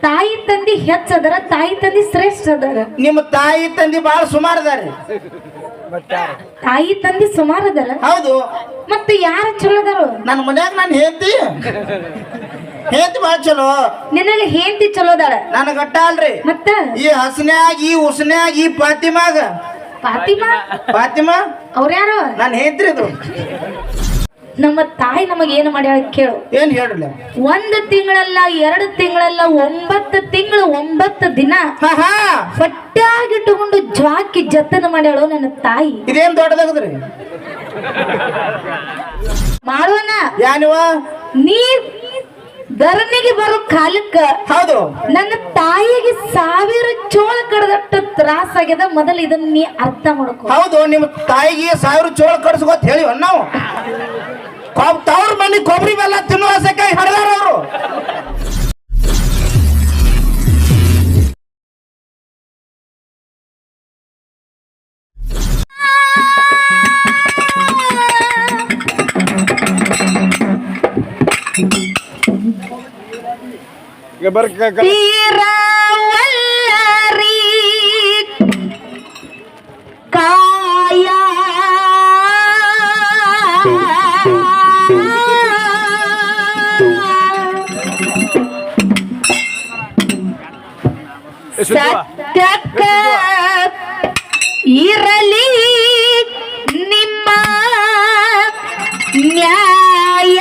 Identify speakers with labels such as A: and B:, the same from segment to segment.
A: ತಾಯಿ ತಂದಿ ಹೆಚ್ಚದರ ತಾಯಿ ತಂದಿ ಶ್ರೇಷ್ಠ ಅದರ
B: ನಿಮ್ಮ ತಾಯಿ ತಂದಿ ಬಹಳ ಸುಮಾರು ಅದಾರ
A: ತಾಯಿ ತಂದಿ ಸುಮಾರು ಅದರ
B: ಹೌದು
A: ಮತ್ತೆ ಯಾರು ಚಲೋ ಅದಾರು
B: ನನ್ನ ಮನ್ಯಾಗ ನಾನು ಹೇಳ್ತಿ ಬಹಳ ಚಲೋ
A: ನಿನಗೆ ಹೆಂಡತಿ ಚಲೋ ಅದಾಳ
B: ನನ್ನ ಗಟ್ಟ ಅಲ್ರಿ
A: ಮತ್ತ
B: ಈ ಹಸನ್ಯಾಗ ಈ ಉಸನ್ಯಾಗ ಈ ಫಾತಿಮಾ
A: ಅವ್ರ್ಯಾರು
B: ನಾನು ಹೇಳ್ತಿರಿದು
A: ನಮ್ಮ ತಾಯಿ ನಮಗೆ ಏನು ಮಾಡ್ಯಾಳ ಕೇಳು
B: ಏನ್ ಹೇಳ್ರಲ್ಲ
A: 1 ತಿಂಗಳಲ್ಲ 2 ತಿಂಗಳಲ್ಲ 9 ತಿಂಗಳು 9 ದಿನ ಹೊಟ್ಟಾಗಿಟ್ಟುಕೊಂಡು ಜ್ವಾಕಿ ಜತನ ಮಾಡ್ಯಾಳು ನನ್ನ ತಾಯಿ
B: ಇದೇನ್ ದೊಡ್ಡದಾಗದ್ರಿ
A: ಮಾಡೋಣ
B: ಯಾನಿವ
A: ನೀ ಧರಣಿಗೆ ಬರೋ ಕಾಲಕ್ಕ
B: ಹೌದು
A: ನನ್ನ ತಾಯಿಗೆ 1000 ಚೋಳ ಕಡದಟ್ಟ ತ್ರಾಸ ಆಗ್ಯದ ಮೊದಲು ಇದನ್ನ ನೀ ಅರ್ಥ ಮಾಡ್ಕೊ
B: ಹೌದು ನಿಮ್ಮ ತಾಯಿಗೆ 1000 ಚೋಳ ಕಡಿಸ್ಕೊತ್ ಹೇಳಿವ ನಾವು ತವ್ರ ಮನೆ ಕೊಬ್ಬರಿ ಬೆಲ್ಲ ತಿನ್ನುವ ಸಕಾಯಿ ಹಡದಾರ ಅವರು
A: ಕಾಯ ಸತ್ಯಕ್ಕ ಇರಲಿ ನಿಮ್ಮ ನ್ಯಾಯ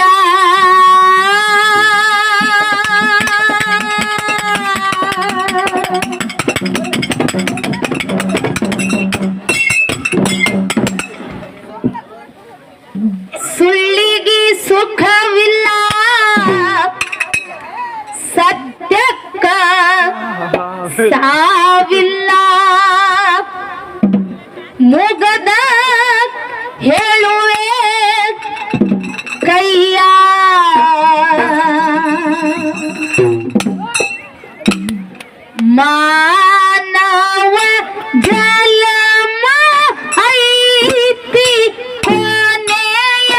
A: ಸುಳ್ಳಿಗೆ ಸುಖವಿಲ್ಲ ಸತ್ಯಕ್ಕ ಸಾವಿಲ್ಲ ಮುಗದ ಹೇಳುವೆ ಕೈಯ ಮಾನವ ಜಲಮ ಐತಿ ಕೊನೆಯ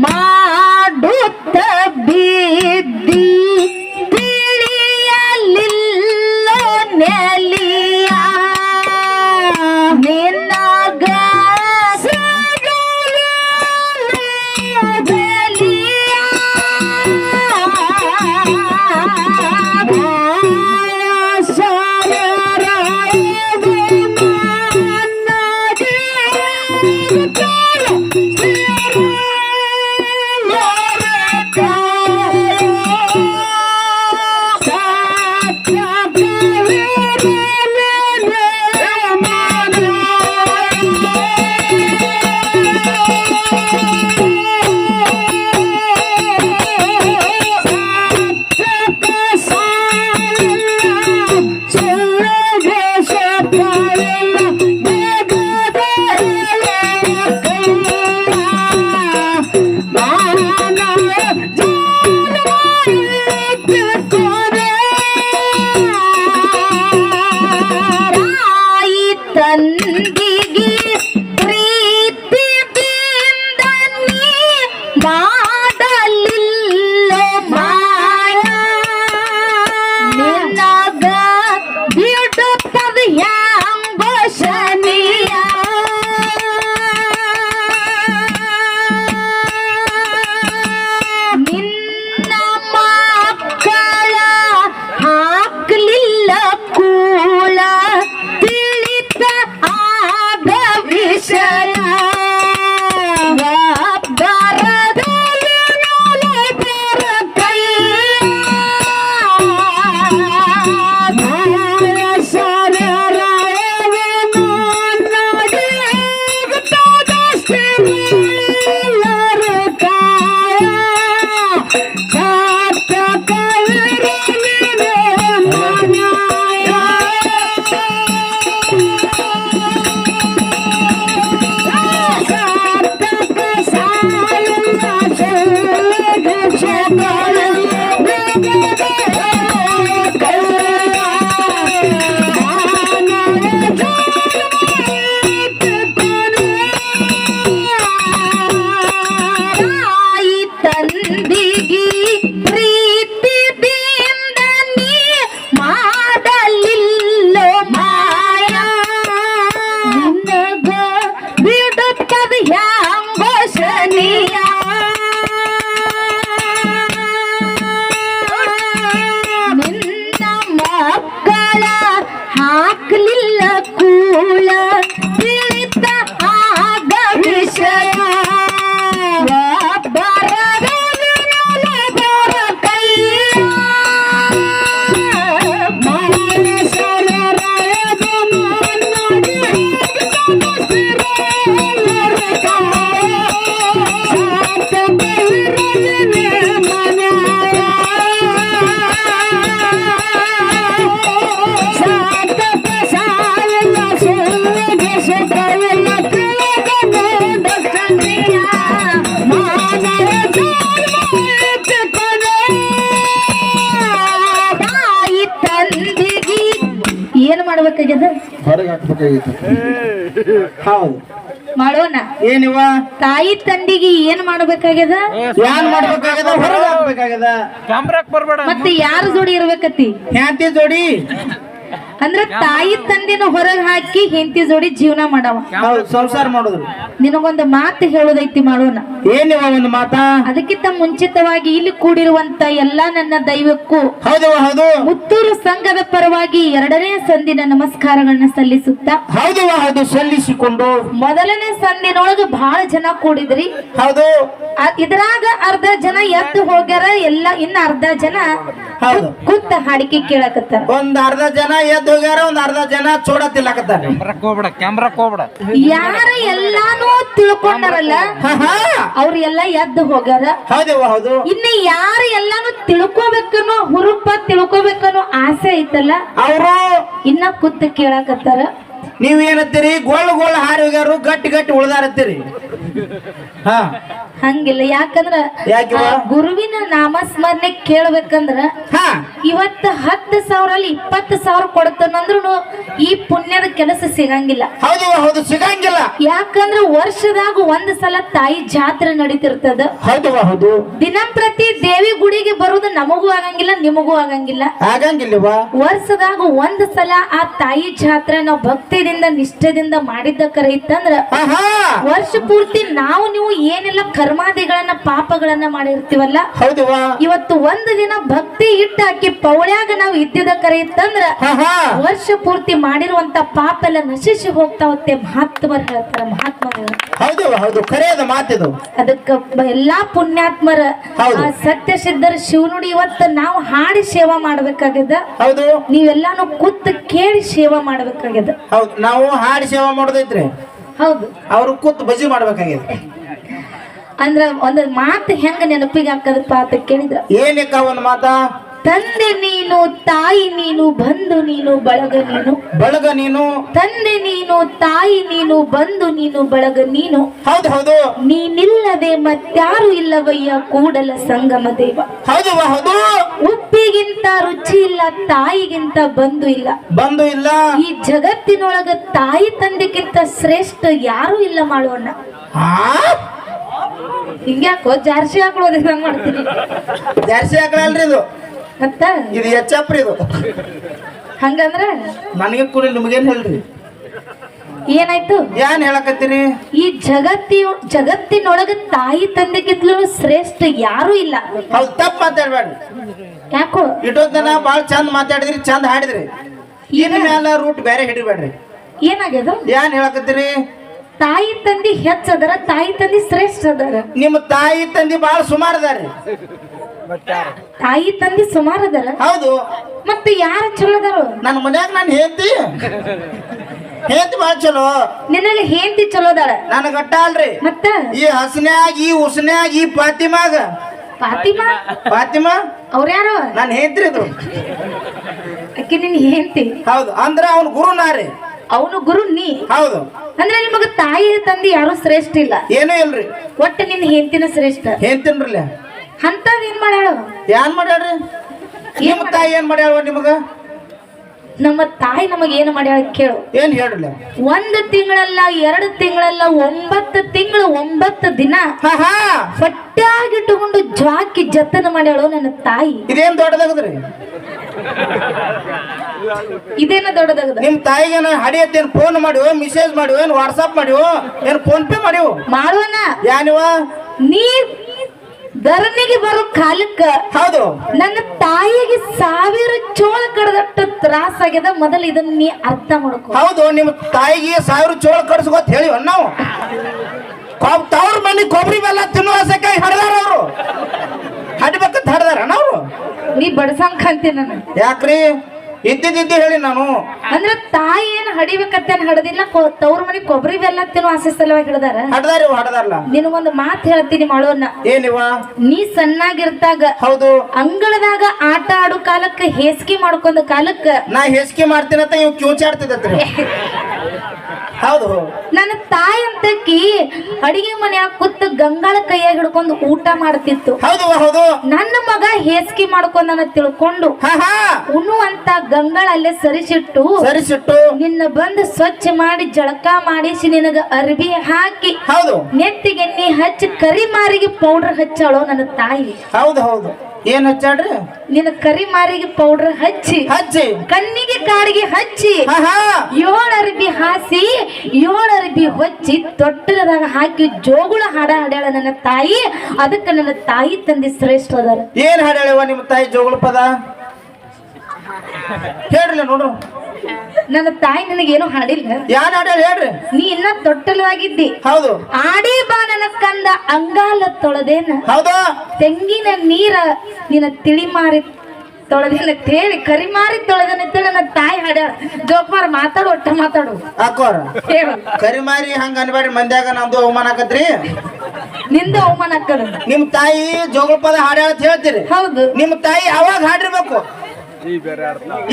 A: ಮಾಡುತ್ತ ಬಿದ್ದಿ ತಿಳಿಯಲಿಲ್ಲ ನೆಲಿಯ ನಿನ್ನಗ ತಂದೆಯ ನಿನ್ನ ಮಕ್ಕಳ ಹಾಕಲಿಲ್ಲ ಕೂಳ ತಿಳಿತ ಆಗ ವಿಷಯ ಏನ್ ಮಾಡ್ಬೇಕಾಗ್ಯದ
B: ಹೊರಗೆ ಹಾಕ್ಬೇಕಾಗಿತ್ತು ಹೌದು
A: ಮಾಡೋಣ
B: ಏನಿವ
A: ತಾಯಿ ತಂದಿಗೆ ಏನ್ ಮಾಡ್ಬೇಕಾಗ್ಯದ
B: ಯಾನ್ ಮಾಡ್ಬೇಕಾಗದ ಹೊರಗೆ ಹಾಕ್ಬೇಕಾಗದ
A: ಮತ್ತೆ ಯಾರ ಜೋಡಿ ಇರ್ಬೇಕತಿ
B: ಹ್ಯಾಂತಿ ಜೋಡಿ
A: ಅಂದ್ರ ತಾಯಿ ತಂದಿನ ಹೊರಗ್ ಹಾಕಿ ಹೆಂಡತಿ ಜೋಡಿ ಜೀವನ ಮಾಡವ
B: ಹೌದು ಸಂಸಾರ ಮಾಡುದು
A: ನಿನಗೊಂದು ಮಾತು ಹೇಳೋದೈತಿ ಮಾಡೋಣ
B: ಏನಿವ ಒಂದು ಮಾತಾ
A: ಅದಕ್ಕಿಂತ ಮುಂಚಿತವಾಗಿ ಇಲ್ಲಿ ಕೂಡಿರುವಂತ ಎಲ್ಲಾ ನನ್ನ ದೈವಕ್ಕೂ
B: ಹೌದವ ಹೌದು
A: ಮುತ್ತೂರು ಸಂಘದ ಪರವಾಗಿ 2ನೇ ಸಂದಿನ ನಮಸ್ಕಾರಗಳನ್ನ ಸಲ್ಲಿಸುತ್ತಾ
B: ಹೌದವ ಹೌದು ಸಲ್ಲಿಸಿಕೊಂಡು
A: ಮೊದಲನೇ ಸಂದಿನೊಳಗ ಬಹಳ ಜನ ಕೂಡಿದ್ರಿ
B: ಹೌದು
A: ಇದ್ರಾಗ ಅರ್ಧ ಜನ ಎದ್ದು ಹೋಗ್ಯಾರ ಎಲ್ಲ ಇನ್ನ ಅರ್ಧ ಜನ
B: ಹೌದು
A: ಕೂತ ಹಾಡಿಕೆ ಕೇಳಕತ್ತಾರ
B: ಒಂದ್ ಅರ್ಧ ಜನ ಎದ್ದು ಹೋಗ್ಯಾರ ಒಂದ್ ಅರ್ಧ ಜನ ಚೋಡ ತಿಲ್ಲಕತ್ತಾರ
A: ಯಾರ ಎಲ್ಲಾನು ತಿಳ್ಕೊಂಡಾರಲ್ಲ ಅವ್ರ ಎಲ್ಲ ಎದ್ದು ಹೋಗ್ಯಾರ
B: ಹೌದವ ಹೌದು
A: ಇನ್ನು ಯಾರು ಎಲ್ಲಾನು ತಿಳ್ಕೊಬೇಕನ್ನೋ ಹುರುಪ ತಿಳ್ಕೊಬೇಕನ್ನೋ ಆಸೆ ಐತಲ್ಲ
B: ಅವರು
A: ಇನ್ನ ಕೂತ್ ಕೇಳಕತ್ತಾರ
B: ನೀವ್ ಏನತ್ತೀರಿ ಗೋಳ್ ಗೋಳ್ ಹಾರಿ ಹೋಗ್ಯಾರು ಗಟ್ಟಿ ಗಟ್ಟಿ ಉಳ್ದಾರತ್ತೀರಿ ಹಾ
A: ಹಂಗಿಲ್ಲ ಯಾಕಂದ್ರ
B: ಯಾಕಿವ?
A: ಆ ಗುರುವಿನ ನಾಮಸ್ಮರಣೆ ಕೇಳ್ಬೇಕಂದ್ರ
B: ಹಾ
A: ಇವತ್ತ 10,000 ಅಲ್ಲಿ 20,000 ಕೊಡ್ತಾನಂದ್ರು ಈ ಪುಣ್ಯದ ಕೆಲಸ ಸಿಗಂಗಿಲ್ಲ
B: ಹೌದವ ಹೌದು ಸಿಗಂಗಿಲ್ಲ
A: ಯಾಕಂದ್ರ ವರ್ಷದಾಗ ಒಂದ್ ಸಲ ತಾಯಿ ಜಾತ್ರೆ ನಡೀತಿರ್ತದ
B: ಹೌದವ ಹೌದು
A: ದಿನಂಪ್ರತಿ ದೇವಿ ಗುಡಿಗೆ ಬರುದು ನಮಗೂ ಆಗಂಗಿಲ್ಲ ನಿಮಗೂ ಆಗಂಗಿಲ್ಲ
B: ಆಗಂಗಿಲ್ಲವಾ
A: ವರ್ಷದಾಗ ಒಂದ್ ಸಲ ಆ ತಾಯಿ ಜಾತ್ರೆ ನಾವು ಭಕ್ತಿದಿಂದ ನಿಷ್ಠೆದಿಂದ ಮಾಡಿದ್ದ ಕರೆ ಇತ್ತಂದ್ರ ವರ್ಷ ಪೂರ್ತಿ ನಾವು ನೀವು ಏನೆಲ್ಲ ಕರ್ಮಾದಿಗಳನ್ನ ಪಾಪಗಳನ್ನ ಮಾಡಿರ್ತೀವಲ್ಲ
B: ಹೌದವಾ
A: ಇವತ್ತು ಒಂದು ದಿನ ಭಕ್ತಿ ಇಟ್ಟು ಹಾಕಿ ಪೌಳ್ಯಾಗ ನಾವು ಇದ್ದಿದ್ದ ಕರೆ ಇತ್ತಂದ್ರ ವರ್ಷ ಪೂರ್ತಿ ಮಾಡಿರುವಂತ ಪಾಪ ಎಲ್ಲ ನಶಿಸಿ ಹೋಗ್ತಾವತ್ತೆ ಮಹಾತ್ಮರು ಹೇಳ್ತಾರ ಮಹಾತ್ಮರು
B: ಹೌದವ ಹೌದು ಖರೆಯದ ಮಾತಿದು
A: ಅದಕ್ಕ ಎಲ್ಲಾ ಪುಣ್ಯಾತ್ಮರ
B: ಹೌದು.
A: ಆ ಸತ್ಯ ಸಿದ್ಧರ ಶಿವನುಡಿ ಇವತ್ತು ನಾವು ಹಾಡಿ ಸೇವಾ ಮಾಡ್ಬೇಕಾಗ್ಯದ
B: ಹೌದು
A: ನೀವೆಲ್ಲಾನು ಕೂತ್ ಕೇಳಿ ಸೇವಾ ಮಾಡ್ಬೇಕಾಗ್ಯದ
B: ಹೌದು ನಾವು ಹಾಡಿ ಸೇವಾ ಮಾಡೋದೈತ್ರಿ
A: ಹೌದು
B: ಅವ್ರು ಕೂತ್ ಬಜಿ ಮಾಡ್ಬೇಕಾಗಿದೆ
A: ಅಂದ್ರ ಒಂದು ಮಾತು ಹೆಂಗ ನೆನಪಿಗೆ ಹಾಕದಪ್ಪ ಅಂತ ಕೇಳಿದ್ರ
B: ಏನಕ್ಕ ಒಂದ್ ಮಾತಾ
A: ತಂದೆ ನೀನು ತಾಯಿ ನೀನು ಬಂಧು ನೀನು ಬಳಗ ನೀನು
B: ಬಳಗ ನೀನು
A: ತಂದೆ ನೀನು ತಾಯಿ ನೀನು ಬಂಧು ನೀನು ಬಳಗ ನೀನು
B: ಹೌದು ಹೌದು
A: ನೀನಿಲ್ಲದೆ ಮತ್ಯಾರು ಇಲ್ಲವಯ್ಯ ಕೂಡಲ ಸಂಗಮ ದೇವ
B: ಹೌದವ ಹೌದು
A: ಉಪ್ಪಿಗಿಂತ ರುಚಿ ಇಲ್ಲ ತಾಯಿಗಿಂತ ಬಂಧು ಇಲ್ಲ
B: ಬಂದು ಇಲ್ಲ
A: ಈ ಜಗತ್ತಿನೊಳಗ ತಾಯಿ ತಂದೆಗಿಂತ ಶ್ರೇಷ್ಠ ಯಾರು ಇಲ್ಲ ಮಾಡೋಣ ಹಿಂಗ್ಯಾಕೋ ಜಾರ್ಸಿ ಹಾಕೊಳ್ಳೋದೇ ಹಂಗ ಮಾಡ್ತೀನಿ
B: ಜಾಸ್ತಿ ಹಾಕಲ್ರಿ ಇದು
A: ಮತ್ತ
B: ಇದು ಹೆಚ್ಚಪ್ರಿ ಇದು
A: ಹಂಗಂದ್ರ
B: ನನಗೆ ಕೂಡ ನಿಮ್ಗೇನ್ ಹೇಳ್ರಿ
A: ಏನಾಯ್ತು
B: ಏನ್ ಹೇಳಕತ್ತೀರಿ
A: ಈ ಜಗತ್ತಿನೊಳಗ ತಾಯಿ ತಂದೆಗಿಂತಲೂ ಶ್ರೇಷ್ಠ ಯಾರು ಇಲ್ಲ
B: ಹೌದು ತಪ್ಪು ಮಾತಾಡ್ಬೇಡ್ರಿ
A: ಯಾಕೋ
B: ಇಟ್ಟೋದನ ಬಾಳ ಚಂದ ಮಾತಾಡಿದ್ರಿ ಚಂದ ಹಾಡಿದ್ರಿ ಇನ್ ಮ್ಯಾಲ ರೂಟ್ ಬೇರೆ ಹಿಡಿಬೇಡ್ರಿ
A: ಏನಾಗ್ಯದ
B: ಏನ್ ಹೇಳಕತ್ತೀರಿ
A: ತಾಯಿ ತಂದಿ ಹೆಚ್ಚದರ ತಾಯಿ ತಂದಿ ಶ್ರೇಷ್ಠ ಅದರ
B: ನಿಮ್ಮ ತಾಯಿ ತಂದಿ ಬಾಳ ಸುಮಾರು ಅದಾರಿ
A: ತಾಯಿ ತಂದಿ ಸುಮಾರು ಅದರ
B: ಹೌದು
A: ಮತ್ತೆ ಯಾರ ಚಲೋ ಅದಾರು
B: ನನ್ನ ಮನ್ಯಾಗ ನಾನು ಹೇಳ್ತಿ ಬಾಳ ಚಲೋ
A: ನಿನಗೆ ಹೆಂಡತಿ ಚಲೋ ಅದಾಳ
B: ನನಗ ಗಟ್ಟ ಅಲ್ರಿ
A: ಮತ್ತ
B: ಈ ಹಸನ್ಯಾಗ ಈ ಉಸನ್ಯಾಗ ಈ ಫಾತಿಮಾಗ ಫಾತಿಮಾ
A: ಅವ್ರ್ಯಾರು
B: ನಾನು ಹೇಳ್ತ್ರಿ ಇದು
A: ಅಕ್ಕಿ ನಿನ್ ಹೆಂಡತಿ
B: ಹೌದು ಅಂದ್ರ ಅವ್ನ ಗುರು ನಾರಿ
A: ಅವನು ಗುರು ನೀ
B: ಹೌದು
A: ಅಂದ್ರೆ ನಿಮಗ ತಾಯಿ ತಂದಿ ಯಾರು ಶ್ರೇಷ್ಠ ಇಲ್ಲ
B: ಏನೂ ಇಲ್ರಿ
A: ಒಟ್ಟು ನಿನ್ ಹೆಂಡತಿನ ಶ್ರೇಷ್ಠ
B: ಹೇಳ್ತೀನ್ರಲ್ಲ
A: ಅಂತದ್ ಏನ್ ಮಾಡ್ಯಾಳ
B: ಏನ್ ಮಾಡ್ಯಾಳ್ರಿ ನಿಮ್ಮ ತಾಯಿ ಏನ್ ಮಾಡ್ಯಾಳ ನಿಮಗ
A: ನಮ್ಮ ತಾಯಿ ನಮಗ ಏನ್ ಮಾಡ್ಯಾಳ ಕೇಳು
B: ಏನ್ ಹೇಳ್ರಲ್ಲ
A: 1 ತಿಂಗಳಲ್ಲ 2 ತಿಂಗಳಲ್ಲ 9 ತಿಂಗಳು 9 ದಿನ ಹೊಟ್ಟ್ಯಾಗಿಟ್ಟುಕೊಂಡು ಜ್ವಾಕಿ ಜತನ ಮಾಡ್ಯಾಳು ನನ್ನ ತಾಯಿ
B: ಇದೇನ್ ದೊಡ್ಡದಾಗದ್ರಿ
A: ಇದೇನ ದೊಡ್ಡದಾಗದ
B: ನಿಮ್ ತಾಯಿಗೆ ಹಡಿಯತ್ತೇನ್ ಫೋನ್ ಮಾಡಿವ ಮೆಸೇಜ್ ಮಾಡಿವ ಏನ್ ವಾಟ್ಸಾಪ್ ಮಾಡಿವ ಏನ್ ಫೋನ್ ಪೇ ಮಾಡಿವ
A: ಮಾಡೋಣ
B: ಯಾನಿವ
A: ನೀ ಧರಣಿಗೆ ಬರೋ ಕಾಲಕ್ಕ
B: ಹೌದು
A: ನನ್ನ ತಾಯಿಗೆ 1000 ಚೋಳ ಕಡದಟ್ಟು ತ್ರಾಸ ಆಗ್ಯದ. ಮೊದಲು ಇದನ್ನ ನೀ ಅರ್ಥ ಮಾಡ್ಕೊ.
B: ಹೌದು ನಿಮ್ಮ ತಾಯಿಗೆ 1000 ಚೋಳ ಕಡ್ಸ್ಕೊತ್ ಹೇಳಿವ ನಾವು ತವ್ರ ಮನೆ ಕೊಬ್ಬರಿ ಬೆಲ್ಲ ತಿನ್ನುವ ಆಸೆಕಾಯಿ ಹಡ್ದಾರ ಅವರು ಹಡ್ಬೇಕಂತ ಹಡ್ದಾರ ಅವ್ರು.
A: ನೀ ಬಡಸಂಕ ಅಂತೀನಿ ನಾನು.
B: ಯಾಕ್ರಿ ಇದ್ದಿದ್ದು ಹೇಳಿ ನಾನು
A: ಅಂದ್ರೆ ತಾಯಿ ಏನ್ ಹಡಿಬೇಕಂತೇನ್ ಹಡದಿಲ್ಲ. ತವ್ರ ಮನೆ ಕೊಬ್ಬರಿ ಬೆಲ್ಲ ತಿನ್ನೋ ಆಸೆ ಸಲುವಾಗಿ ಹಿಡ್ದಾರ.
B: ಹಡ್ದಾರಲ್ಲ.
A: ನಿನಗೊಂದು ಮಾತು ಹೇಳ್ತೀನಿ ಮಾಡೋಣ.
B: ಏನಿವ?
A: ನೀ ಸಣ್ಣಾಗಿರ್ತಾಗ
B: ಹೌದು
A: ಅಂಗಳದಾಗ ಆಟ ಆಡೋ ಕಾಲಕ್ಕ ಹೇಸಿಗೆ ಮಾಡ್ಕೊಂಡ ಕಾಲಕ್ಕ
B: ನಾ ಹೇಸಿಗೆ ಮಾಡ್ತೀನಂತ ಇವ್ ಕಿವುಚಾಡ್ತಿದ್ರಿ. ಹೌದು
A: ನನ್ನ ತಾಯಿ ಅಂತಕಿ ಅಡಿಗೆ ಮನ್ಯಾಗ ಕೂತ್ ಗಂಗಾಳ ಕೈಯಾಗ ಹಿಡ್ಕೊಂಡು ಊಟ ಮಾಡ್ತಿತ್ತು.
B: ಹೌದು ಹೌದು
A: ನನ್ನ ಮಗ ಹೇಸಿಗೆ ಮಾಡ್ಕೊಂಡನ ತಿಳ್ಕೊಂಡು ಉಣ್ಣುವಂತ ಗಂಗಾಳ ಅಲ್ಲೇ ಸರಿಸಿಟ್ಟು ನಿನ್ನ ಬಂದು ಸ್ವಚ್ಛ ಮಾಡಿ ಜಳಕ ಮಾಡಿಸಿ ನಿನಗ ಅರ್ಬಿ ಹಾಕಿ
B: ಹೌದು
A: ನೆತ್ತಿಗೆ ಎಣ್ಣೆ ಹಚ್ಚಿ ಕರಿ ಮಾರಿಗೆ ಪೌಡರ್ ಹಚ್ಚಾಳೋ ನನ್ನ ತಾಯಿ.
B: ಹೌದು ಹೌದು ಏನ್ ಹಚ್ಚಾಡ್ರಿ?
A: ನಿನ್ನ ಕರಿ ಮಾರಿಗೆ ಪೌಡರ್ ಹಚ್ಚಿ ಕಣ್ಣಿಗೆ ಕಾಡಿಗೆ ಹಚ್ಚಿ 7 ಅರ್ಬಿ ಹಾಸಿ 7 ಅರ್ಬಿ ಹೊಚ್ಚಿ ತೊಟ್ಟಲದಾಗ ಹಾಕಿ ಜೋಗುಳ ಹಾಡ ಹಾಡ್ಯಾಳ ನನ್ನ ತಾಯಿ. ಅದಕ್ಕೆ ನನ್ನ ತಾಯಿ ತಂದೆ ಶ್ರೇಷ್ಠ ಅದಾರ.
B: ಏನ್ ಹಾಡ್ಯಾಳವ ನಿಮ್ಮ ತಾಯಿ ಜೋಗುಳ ಪದ ಹೇಳ್ರಿ ನೋಡ್ರು.
A: ನನ್ನ ತಾಯಿ ನಿನಗೇನು ಹಾಡಿಲ್ಲ.
B: ಯಾನ್ ಹಾಡ್ಯಾಳ ಹೇಳ್ರಿ.
A: ನೀ ಇನ್ನ ತೊಟ್ಟಲವಾಗಿದ್ದಿ.
B: ಹೌದು
A: ಆಡಿ ಬಾ ನನ್ನ ಕಂದ ಅಂಗಾಲ ತೊಳೆದೇನ.
B: ಹೌದು
A: ತೆಂಗಿನ ನೀರ ನಿನ್ನ ತಿಳಿ ಮಾರಿ ತೊಳೆದೇನ ಹೇಳಿ ಕರಿ ಮಾರಿ ತೊಳೆದೇನ ನನ್ನ ತಾಯಿ ಹಾಡ್ಯಾಳ. ಜೋಕ್ಮಾರ ಮಾತಾಡು ಒಟ್ಟ ಮಾತಾಡು
B: ಹಾಕೋರ
A: ಹೇಳು.
B: ಕರಿಮಾರಿ ಹಂಗ ಅನ್ಬೇಡ್ರಿ, ಮಂದ್ಯಾಗ ನಮ್ದು ಅವಮಾನ ಆಕತ್ರಿ.
A: ನಿಂದ ಅವಮಾನ ಆಕದ.
B: ನಿಮ್ ತಾಯಿ ಜೋಗುಳ ಪದ ಹಾಡ್ಯಾಳ ಅಂತ ಹೇಳ್ತೀರಿ.
A: ಹೌದು
B: ನಿಮ್ ತಾಯಿ ಅವಾಗ ಹಾಡಿರ್ಬೇಕು.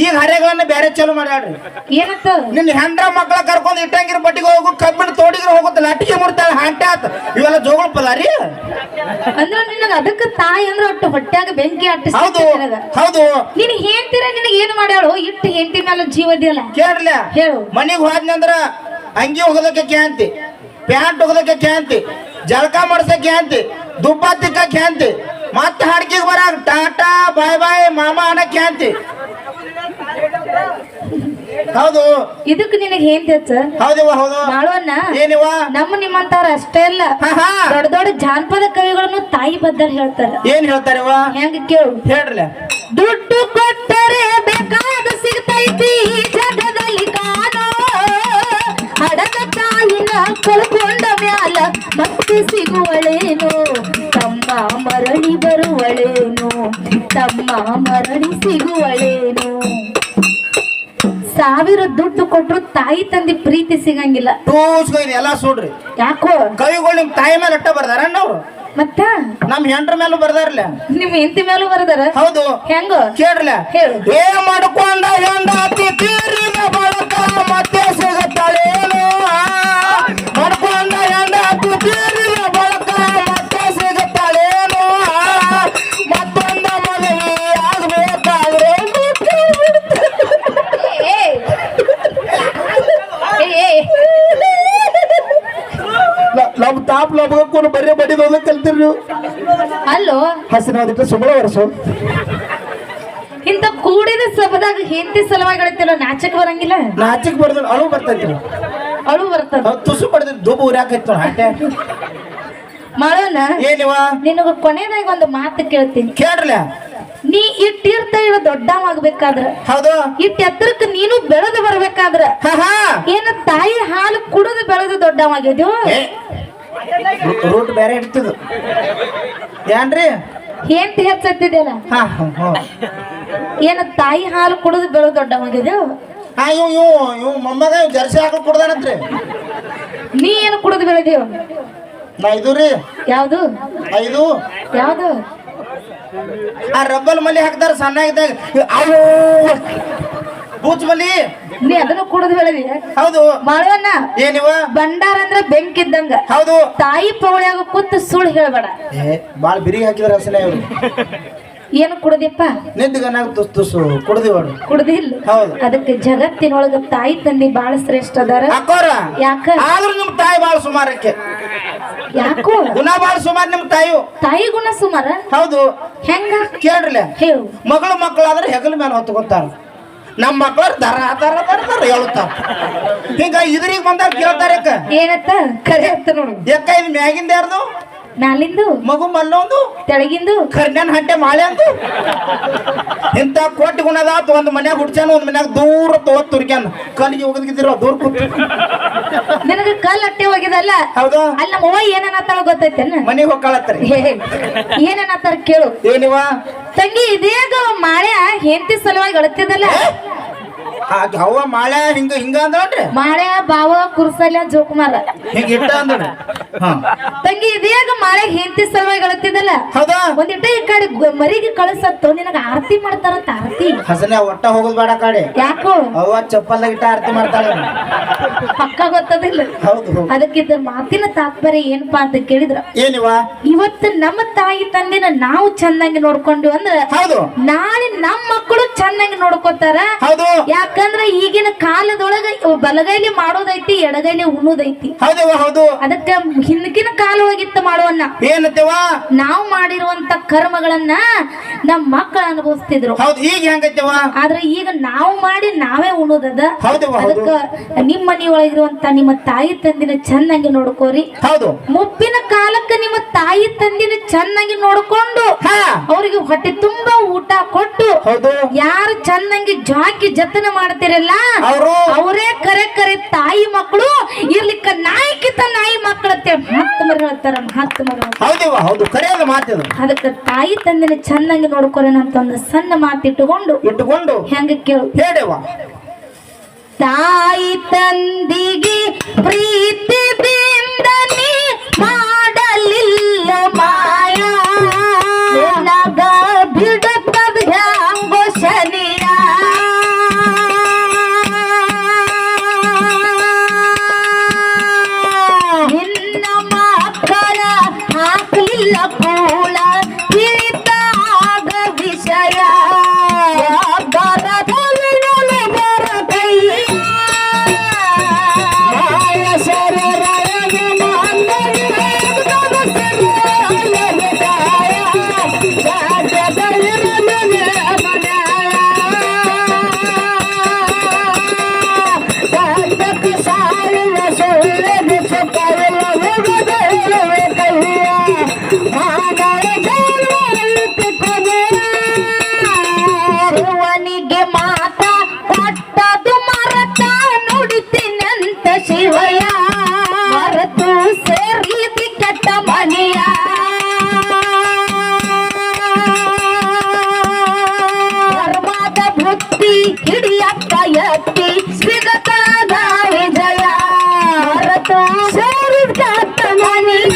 B: ಈಗ ಹರೆಗಳನ್ನ ಬೇರೆ ಚಲೋ ಮಾಡ್ಯಾಡ್ರಿ.
A: ಏನಂತ
B: ನಿನ್ನ ಹೆಂಡ್ರ ಮಕ್ಕಳ ಕರ್ಕೊಂಡು ಇಟ್ಟಂಗಿರ ಬಟ್ಟಿಗೆ ಹೋಗು, ಕಬ್ಬಿಣ ತೋಡಿಗೆ ಹೋಗುತ್ತೆ, ಲಟ್ಟಿಗೆ ಮುಡ್ತಾಳ, ಹಾಂಟೆ ಆತ, ಇವೆಲ್ಲ ಜೋಗುಳ ಪದ ರೀ.
A: ಅಂದ್ರ ನಿನಗ ಅದಕ್ಕ ತಾಯಿ ಅಂದ್ರ ಒಟ್ಟು ಹೊಟ್ಯಾಗ ಬೆಂಕಿ
B: ಹೌದು ಹೌದು.
A: ನಿನ್ ಹೇಳ್ತೀರ ನಿನಗ ಏನ್ ಮಾಡ್ಯಾಳು? ಇಟ್ಟು ಹೆಂಡತಿ ಮೇಲೆ ಜೀವದಿಯಲ್ಲ
B: ಕೇಳ್ರಲ್ಲ.
A: ಹೇಳು.
B: ಮನಿಗ್ ಹೋದ್ನಂದ್ರ ಅಂಗಿ ಹೋಗೋದಕ್ಕೆ ಕ್ಯಾಂತಿ, ಪ್ಯಾಂಟ್ ಹೋಗೋದಕ್ಕೆ ಕ್ಯಾಂತಿ, ಜಳಕ ಮಾಡ್ಸಕ್ಕೆ ಕ್ಯಾಂತಿ, ದುಬ್ಬ ತಿಕ್ಕ ಕ್ಯಾಂತಿ, ಮತ್ತೆ ಹಾಡ್ಕಿಗೆ ಬರಾಗ ಟಾಟಾ ಬಾಯ್ ಬಾಯ್ ಮಾಮ ಅನ್ನಕ್ಕೆ ಕ್ಯಾಂತಿ. ಹೌದು
A: ಇದಕ್ ನಿನಗೆ ಏನ್ ತೆಚ್ಚ?
B: ಹೌದಿವ ಹೌದು
A: ಮಾಡೋಣ.
B: ಏನಿವ?
A: ನಿಮ್ಮಂತವ್ರ ಅಷ್ಟೇ ಅಲ್ಲ, ದೊಡ್ಡ ದೊಡ್ಡ ಜಾನಪದ ಕವಿಗಳನ್ನು ತಾಯಿ ಬದ್ದಲ್ ಹೇಳ್ತಾರ.
B: ಏನ್ ಹೇಳ್ತಾರಿವ?
A: ಹೆಂಗ ಕೇಳು
B: ಹೇಳ್ರಲ್ಲ.
A: ದುಡ್ಡು ಕೊಟ್ಟರೆ ಬೇಕಾದ ಸಿಗ್ತೈತಿ ಜಗದಲ್ಲಿ ಕಾಣೋ, ಹಡದ ತಾಯಿನ ಕಳ್ಕೊಂಡ ಮ್ಯಾಲ ಮತ್ತೆ ಸಿಗುವಳೇನು, ತಮ್ಮ ಮರಳಿ ಬರುವಳೇನು, ತಮ್ಮ ಮರಳಿ ಸಿಗುವಳೇನು. 1000 ದುಡ್ಡು ಕೊಟ್ರು ತಾಯಿ ತಂದೆ ಪ್ರೀತಿ ಸಿಗಂಗಿಲ್ಲ.
B: ಎಲ್ಲ ಸುಡ್ರಿ.
A: ಯಾಕೋ
B: ಕವಿಗಳು ನಿಮ್ ತಾಯಿ ಮೇಲೆ ಅಟ್ಟ ಬರ್ದಾರ ಅವ್ರು,
A: ಮತ್ತ
B: ನಮ್ ಹೆಂಡ್ರ ಮೇಲೂ ಬರ್ದಾರಲ್ಲ,
A: ನಿಮ್ ಹೆಂಡತಿ ಮೇಲೂ ಬರ್ದಾರ.
B: ಹೌದು
A: ಹೆಂಗ
B: ಕೇಳ್ರಲ್ಲ.
A: ಹೇಳು.
B: ಏ ಮಾಡ್ಕೊಂಡ ಹೆಂಡತಿ ತೀರಿದ ಬಳಕ ಮತ್ತೆ ಸಿಗುತ್ತಾಳೇನು, ಮಾಡ್ಕೊಂಡ ಹೆಂಡತಿ ತೀರಿದ ಬಳಕ ಮತ್ತೆ ಸಿಗುತ್ತಾಳೇನು, ಮತ್ತೊಂದ ಮದುವೆ ಆಗ್ಬೇಕಾದ್ರೆ ನಮ್ ತಾಪ್ ಲಬ್ಕೊಂಡು ಬರೀ ಬಡಿದ ಕಲ್ತಿರಿ ನೀವು.
A: ಅಲ್ಲೋ
B: ಹಸಿನಾದಿಟ್ಟು ಸುಬಳ ವರ್ಷ
A: ಇಂತ ಕೂಡಿದ ಸಭದಾಗ ಹೆಂಡತಿ ಸಲುವಾಗಿ ಹೇಳ್ತಿಲ್ಲ. ನಾಚಕ್ ಬರಂಗಿಲ್ಲ.
B: ನಾಚಿಕ್ ಬಡ್ದ ಅಳು ಬರ್ತೈತಿ,
A: ಅಳು ಬರ್ತದ.
B: ತುಸು ಬಡ್ದ ದುಬ್ಬು ಉರಿಯಾಕೈತಿ ಹಾಟೆ.
A: ಮಾಡೋಣ.
B: ಏನಿವ?
A: ನಿನಗ ಕೊನೆದಾಗ ಒಂದು ಮಾತು ಕೇಳ್ತೀನಿ,
B: ಕೇಳ್ರಲ್ಲ.
A: ನೀ ಇಟ್ಟಿರ್ತ ದೊಡ್ಡವಾಗ್ಬೇಕಾದ್ರ,
B: ಹೌದು
A: ಇಟ್ಟು ಎತ್ತರಕ್ಕೆ ನೀನು ಬೆಳೆದು ಬರ್ಬೇಕಾದ್ರ ಏನ ತಾಯಿ ಹಾಲು ಕುಡಿದು ಬೆಳೆದು ದೊಡ್ಡವಾಗಿದ್ಯೋ.
B: ರೂಟ್ ಬೇರೆ ಇಡ್ತಿದ್ದು ಏನ್ರಿ?
A: ಹೆಂಡತಿ ಹೆಚ್ಚತ್ತಿದೆಯಲ್ಲ, ಏನ ತಾಯಿ ಹಾಲು ಕುಡಿದು ಬೆಳೆದು ದೊಡ್ಡವಾಗಿದ್ಯೋ.
B: ಇವ್ ಮೊಮ್ಮಗ ಜರ್ಸಿ ಹಾಕಿ ಕುಡ್ದಾನತ್ರಿ.
A: ನೀ ಏನು ಕುಡಿದು ಬೆಳೆದಿಯೋ?
B: ನಾ ಇದು ರೀ.
A: ಯಾವ್ದು?
B: ಐದು
A: ಯಾವ್ದು?
B: ಆ ರಬ್ಬಲ್ ಮಲ್ಲಿ ಹಾಕ್ತಾರ ಸಣ್ಣಾಗಿದ್ದಾಗ, ಅವು ಬೂಚ್ ಮಲ್ಲಿ.
A: ನೀ ಅದನ್ನು ಕುಡಿದು ಬೆಳೆದಿ?
B: ಹೌದು.
A: ಮಾಡೋಣ.
B: ಏನಿವ?
A: ಬಂಡಾರ ಅಂದ್ರೆ ಬೆಂಕಿದ್ದಂಗ.
B: ಹೌದು.
A: ತಾಯಿ ಪೌಳ್ಯಾಗ ಕೂತು ಸುಳ್ಳು ಹೇಳ್ಬೇಡ.
B: ಬಾಳ ಬಿರಿ ಹಾಕಿದ್ರ ಅಸಲ ಇವ್ರು.
A: ಏನು ಕುಡ್ದಿಪ್ಪ?
B: ನಿಂದ್ಗನಾಗ ತುಸ್ ತುಸು ಕುಡ್ದಿವಳು.
A: ಕುಡ್ದಿಲ್ಲ.
B: ಹೌದು.
A: ಅದಕ್ಕೆ ಜಗತ್ತಿನೊಳಗ ತಾಯಿ ತಂದೆ ಬಾಳ ಶ್ರೇಷ್ಠ ಅದಾರ. ಯಾಕ?
B: ಆದ್ರೂ ನಿಮ್ ತಾಯಿ ಬಾಳ ಸುಮಾರಕ್ಕೆ.
A: ಯಾಕೋ?
B: ಗುಣ ಬಾಳ ಸುಮಾರು ನಿಮ್ ತಾಯಿ.
A: ತಾಯಿ ಗುಣ ಸುಮಾರ?
B: ಹೌದು.
A: ಹೆಂಗ?
B: ಕೇಳ್ರಲ್ಲ.
A: ಹೇಳು.
B: ಮಕ್ಕಳಾದ್ರೆ ಹೆಗಲ ಮೇಲೆ ಹೊತ್ಕೊಂತಾರ, ನಮ್ಮ ಮಕ್ಕಳು ದರ ದರ ದರ ದರ ಹೇಳುತ್ತಾರ. ಹಿಂಗ ಇದ್ರಿಗೆ ಬಂದಾಗ ಕೇಳ್ತಾರ.
A: ಏನತ್ತ? ಕರೆ ಅಂತ ನೋಡು.
B: ಯಾಕ ಇದು ಮ್ಯಾಗಿಂದ ಯಾರ್ದು?
A: ಮ್ಯಾಲಿಂದು
B: ಮಗು ಮಲ್ಲೊಂದು
A: ತೆಳಗಿಂದು
B: ಕರ್ನನ್ ಹಂಟೆ ಮಾಳೆ ಅಂದು ಇಂತ ಕೋಟಿ ಗುಣದಾತ ಒಂದ್ ಮನ್ಯಾಗ ಹುಡ್ಚಾನ ಒಂದ್ ಮನ್ಯಾಗ ದೂರ ತೋತ್ ತುರ್ಕ್ಯಾನ ಕಲ್ಲಿಗೆ ಹೋಗದಿದ್ರು ದೂರ ಕೂತು
A: ನಿನಗ ಕಲ್ ಅಟ್ಟೆ ಹೋಗಿದಲ್ಲ
B: ಹೌದು
A: ಅಲ್ಲಿ ನಮ್ಮ ಅವ್ವ ಏನೇನತ್ತಾಳ ಗೊತ್ತೈತೇನ
B: ಮನೆಗೆ ಹೋಗ್ಕಳತ್ರಿ
A: ಏನೇನತ್ತಾರ ಕೇಳು
B: ಏನಿವ
A: ತಂಗಿ ಇದೇಗ ಮಾಳೆ ಹೆಂಡತಿ ಸಲುವಾಗಿ ಅಳತಿದಲ್ಲ
B: ಅವ್ವ ಮಾಳೆ ಹಿಂಗ ಹಿಂಗ ಅಂದ್ರಿ
A: ಮಾಳೆ ಬಾವ ಕುರ್ಸಲ್ಯ ಜೋಕುಮಾರ
B: ಹಿಂಗ ಇಟ್ಟ ಅಂದ್ರಿ
A: ತಂಗಿ ಇದೇಗ ಮಾಳೆ ಹೆಂಡತಿ ಸಲುವಾಗಿ ಅಳತಿದಲ್ಲ
B: ಹೌದಾ
A: ಒಂದಿಟ್ಟ ಈ ಕಡೆ ಮರಿಗೆ ಕಳಿಸತ್ತು ನಿನಗ ಆರತಿ ಮಾಡ್ತಾರಂತ ಆರತಿ
B: ಹಸನೆ ಒಟ್ಟ ಹೋಗೋದ್ ಬೇಡ ಕಡೆ
A: ಯಾಕೋ
B: ಅವ್ವ ಚಪ್ಪಲ್ದಾಗ ಇಟ್ಟ ಆರತಿ ಮಾಡ್ತಾಳೆ
A: ಪಕ್ಕ ಗೊತ್ತದಿಲ್ಲ
B: ಹೌದು
A: ಅದಕ್ಕಿದ್ರ ಮಾತಿನ ತಾತ್ಪರ್ಯ ಏನಪ್ಪಾ ಅಂತ ಕೇಳಿದ್ರ
B: ಏನಿವ
A: ಇವತ್ತು ನಮ್ಮ ತಾಯಿ ತಂದಿನ ನಾವು ಚೆನ್ನಾಗಿ ನೋಡ್ಕೊಂಡು ಅಂದ್ರ
B: ಹೌದು
A: ನಾಳೆ ನಮ್ಮ ಮಕ್ಕಳು ಚೆನ್ನಾಗಿ ನೋಡ್ಕೋತಾರ
B: ಹೌದು
A: ಯಾಕಂದ್ರ ಈಗಿನ ಕಾಲದೊಳಗ ಬಲಗೈಲಿ ಮಾಡೋದೈತಿ ಎಡಗೈಲಿ ಉಣ್ಣೋದೈತಿ
B: ಹೌದವ ಹೌದು
A: ಅದಕ್ಕ ಹಿಂದಕಿನ ಕಾಲೊಳಗಿತ್ತ ಮಾಡೋವನ್ನ
B: ಏನತ್ತವ
A: ನಾವು ಮಾಡಿರುವಂತ ಕರ್ಮಗಳನ್ನ ನಮ್ಮ ಮಕ್ಕಳು ಅನುಭವಿಸ್ತಿದ್ರು
B: ಹೌದು ಈಗ ಹೆಂಗೈತವ
A: ಆದ್ರೆ ಈಗ ನಾವು ಮಾಡಿ ನಾವೇ ಉಣ್ಣೋದದ
B: ಹೌದವ ಹೌದು
A: ಅದಕ್ಕ ನಿಮ್ಮ ಮನೆಯೊಳಗಿರುವಂತ ನಿಮ್ಮ ತಾಯಿ ತಂದಿನ ಚೆನ್ನಾಗಿ ನೋಡ್ಕೋರಿ
B: ಹೌದು
A: ಮುಪ್ಪಿನ ಕಾಲಕ್ಕ ನಿಮ್ಮ ತಾಯಿ ತಂದಿನ ಚೆನ್ನಾಗಿ ನೋಡ್ಕೊಂಡು ಅವ್ರಿಗೆ ಹೊಟ್ಟೆ ತುಂಬಾ ಊಟ ಕೊಟ್ಟು
B: ಹೌದು
A: ಯಾರು ಚೆನ್ನಾಗಿ ಜಾಕಿ ಜತನ ಮಾಡ್ತಿರಲ್ಲ
B: ಅವರು
A: ಅವರೇ ಕರೆ ಕರೆ ತಾಯಿ ಮಕ್ಕಳು ಇರ್ಲಿಕ್ಕ ನಾಯಿಕಿತ ನಾಯಿ ಮಕ್ಕಳತ್ತೆ ಮಹಾತ್ಮರು ಹೇಳ್ತಾರ ಮಹಾತ್ಮರು
B: ಹೌದವ ಹೌದು ಕರೆಯಲ್ಲ ಮಾತಿದು
A: ಅದಕ್ಕ ತಾಯಿ ತಂದಿನ ಚೆನ್ನಾಗಿ ನೋಡ್ಕೊರೇನ ಅಂತ ಒಂದು ಸಣ್ಣ
B: ಇಟ್ಟುಕೊಂಡು
A: ಹೆಂಗ ಕೇಳು
B: ಹೇಳವ
A: ತಾಯಿ ತಂದಿಗೆ ಪ್ರೀತಿದಿಂದ ನೀ ಮಾಡಲಿಲ್ಲ ಮಾಯ ನಗ ಬಿಡುತ್ತದ ಹ್ಯಾಂಗೋ ಶನಿಯ ನಿನ್ನ ಮಕ್ಕಳ ಹಾಕಲಿಲ್ಲ ಕೂಳ ತಿಳಿತಾಗ ವಿಷಯ ಶಿವನಿಗೆ ಮಾತ ಕೊಟ್ಟದು ಮರತ ನುಡಿತಿನಂತ ಶಿವಯ ಮರತು ಸೇರಿದಿ ಕೆಟ್ಟ ಮನೆಯ ಧರ್ಮದ ಬುದ್ಧಿ ಹಿಡಿಯಪ್ಪ ಎತ್ತಿ ಸಿಗತದ ವಿಜಯ ಮರತು ಸೇರಿದ ಕೆಟ್ಟ ಮನೆಯ